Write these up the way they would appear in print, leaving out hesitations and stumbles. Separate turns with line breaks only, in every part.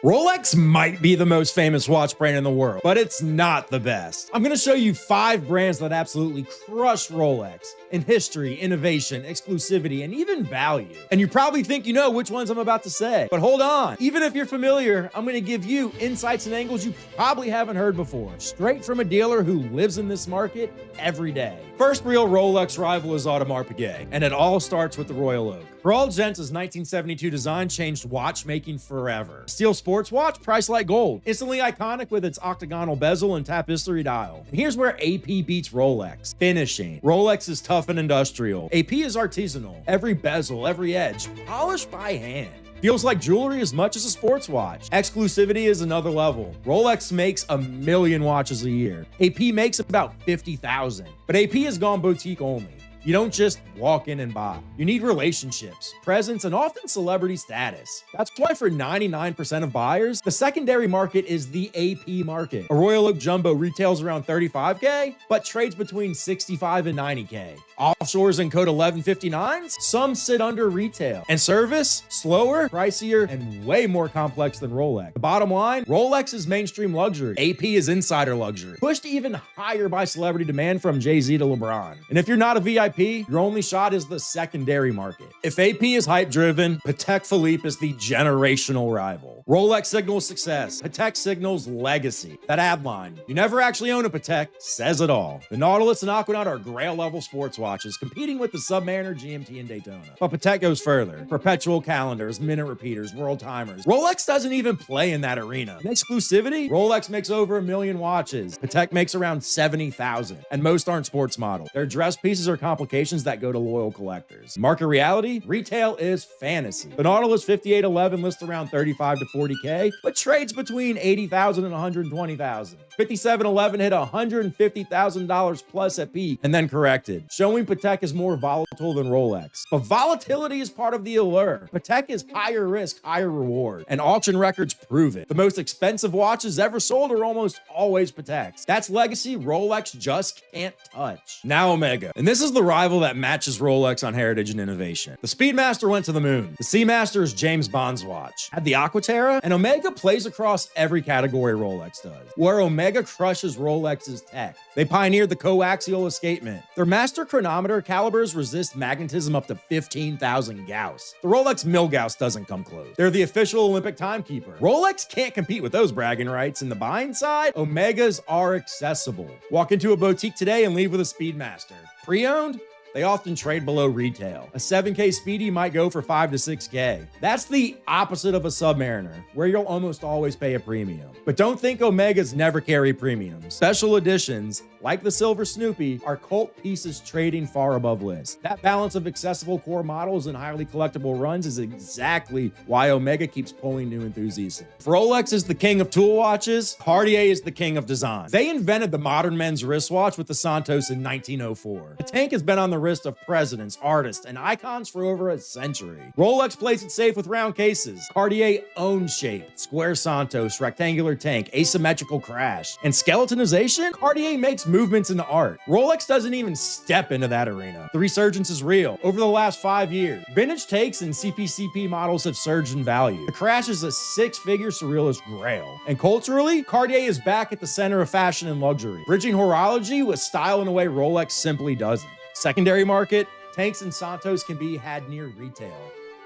Rolex might be the most famous watch brand in the world, but it's not the best. I'm going to show you 5 brands that absolutely crush Rolex in history, innovation, exclusivity, and even value. And you probably think you know which ones I'm about to say, but hold on. Even if you're familiar, I'm going to give you insights and angles you probably haven't heard before, straight from a dealer who lives in this market every day. First real Rolex rival is Audemars Piguet, and it all starts with the Royal Oak. For all gents, his 1972 design changed watchmaking forever. Steel sports watch, priced like gold. Instantly iconic with its octagonal bezel and tapestry dial. And here's where AP beats Rolex. Finishing. Rolex is tough and industrial. AP is artisanal. Every bezel, every edge, polished by hand. Feels like jewelry as much as a sports watch. Exclusivity is another level. Rolex makes 1 million watches a year. AP makes about 50,000. But AP has gone boutique only. You don't just walk in and buy. You need relationships, presence, and often celebrity status. That's why for 99% of buyers, the secondary market is the AP market. A Royal Oak Jumbo retails around $35K, but trades between $65 and $90K. Offshores and code 1159s, some sit under retail. And service, slower, pricier, and way more complex than Rolex. The bottom line, Rolex is mainstream luxury. AP is insider luxury, pushed even higher by celebrity demand from Jay-Z to LeBron. And if you're not a VIP, your only shot is the secondary market. If AP is hype-driven, Patek Philippe is the generational rival. Rolex signals success. Patek signals legacy. That ad line, "You never actually own a Patek," says it all. The Nautilus and Aquanaut are grail-level sports watches, competing with the Submariner, GMT, and Daytona. But Patek goes further. Perpetual calendars, minute repeaters, world timers. Rolex doesn't even play in that arena. In exclusivity, Rolex makes over 1 million watches. Patek makes around 70,000. And most aren't sports model. Their dress pieces are complications that go to loyal collectors. Market reality, retail is fantasy. The Nautilus 5811 lists around 35 to 40K, but trades between 80,000 and 120,000. 5711 hit $150,000 plus at peak and then corrected, showing Patek is more volatile than Rolex. But volatility is part of the allure. Patek is higher risk, higher reward, and auction records prove it. The most expensive watches ever sold are almost always Pateks. That's legacy Rolex just can't touch. Now Omega, and this is the rival that matches Rolex on heritage and innovation. The Speedmaster went to the moon. The Seamaster is James Bond's watch. Had the Aquaterra, and Omega plays across every category Rolex does. Where Omega crushes Rolex's tech. They pioneered the coaxial escapement. Their master chronometer calibers resist magnetism up to 15,000 Gauss. The Rolex Milgauss doesn't come close. They're the official Olympic timekeeper. Rolex can't compete with those bragging rights. In the buying side, Omegas are accessible. Walk into a boutique today and leave with a Speedmaster. Pre-owned? They often trade below retail. A 7K Speedy might go for 5 to 6K. That's the opposite of a Submariner, where you'll almost always pay a premium. But don't think Omegas never carry premiums. Special editions, like the Silver Snoopy, are cult pieces trading far above list. That balance of accessible core models and highly collectible runs is exactly why Omega keeps pulling new enthusiasts in. If Rolex is the king of tool watches, Cartier is the king of design. They invented the modern men's wristwatch with the Santos in 1904. The tank has been on the wrist of presidents, artists, and icons for over a century. Rolex plays it safe with round cases. Cartier owns shape. Square Santos, rectangular tank, asymmetrical crash. And skeletonization? Cartier makes movements into art. Rolex doesn't even step into that arena. The resurgence is real. Over the last 5 years, vintage takes and CPCP models have surged in value. The crash is a 6-figure surrealist grail. And culturally, Cartier is back at the center of fashion and luxury, bridging horology with style in a way Rolex simply doesn't. Secondary market, tanks and Santos can be had near retail.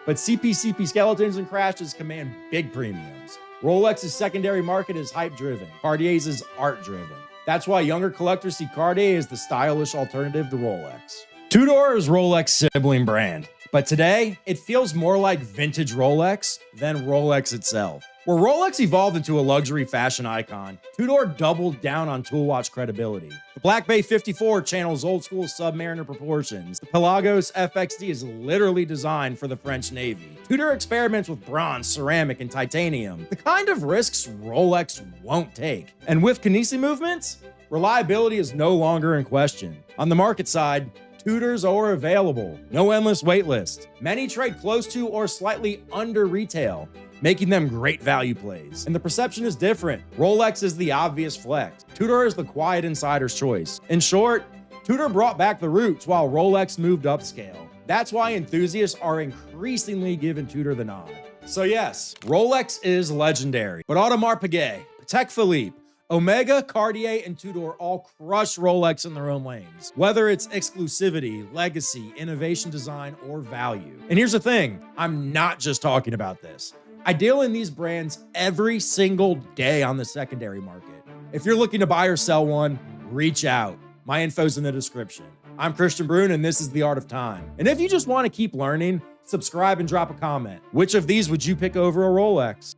But CPCP skeletons and crashes command big premiums. Rolex's secondary market is hype-driven. Cartier's is art-driven. That's why younger collectors see Cartier as the stylish alternative to Rolex. Tudor is Rolex's sibling brand, but today, it feels more like vintage Rolex than Rolex itself. Where Rolex evolved into a luxury fashion icon, Tudor doubled down on tool watch credibility. The Black Bay 54 channels old school Submariner proportions. The Pelagos FXD is literally designed for the French Navy. Tudor experiments with bronze, ceramic, and titanium, the kind of risks Rolex won't take. And with Kinesi movements, reliability is no longer in question. On the market side, Tudors are available. No endless wait list. Many trade close to or slightly under retail, making them great value plays. And the perception is different. Rolex is the obvious flex. Tudor is the quiet insider's choice. In short, Tudor brought back the roots while Rolex moved upscale. That's why enthusiasts are increasingly giving Tudor the nod. So yes, Rolex is legendary, but Audemars Piguet, Patek Philippe, Omega, Cartier, and Tudor all crush Rolex in their own lanes, whether it's exclusivity, legacy, innovation, design, or value. And here's the thing, I'm not just talking about this. I deal in these brands every single day on the secondary market. If you're looking to buy or sell one, reach out. My info's in the description. I'm Christian Brune, and this is The Art of Time. And if you just want to keep learning, subscribe and drop a comment. Which of these would you pick over a Rolex?